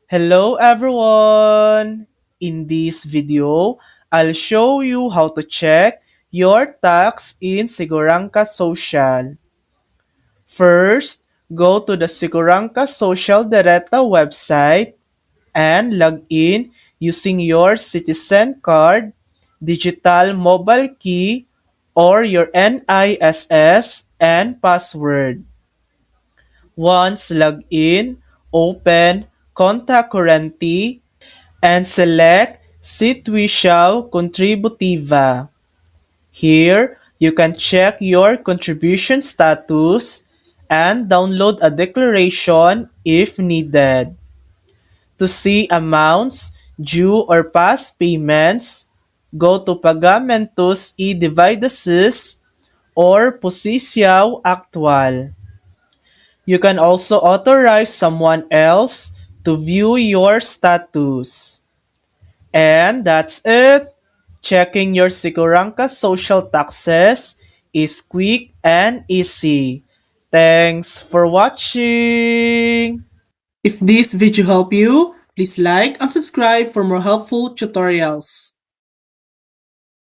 Hello everyone! In this video, I'll show you how to check your tax in Siguranca Social. First, go to the Siguranca Social Directa website and log in using your citizen card, digital mobile key, or your NISS and password. Once logged in, open Conta Corrente and select Situação Contributiva. Here, you can check your contribution status and download a declaration if needed. To see amounts, due or past payments, go to Pagamentos e Dividendos or Posição Actual. You can also authorize someone else to view your status. And that's it. Checking your Siguranca social taxes is quick and easy. Thanks for watching. If this video helped you, please like and subscribe for more helpful tutorials.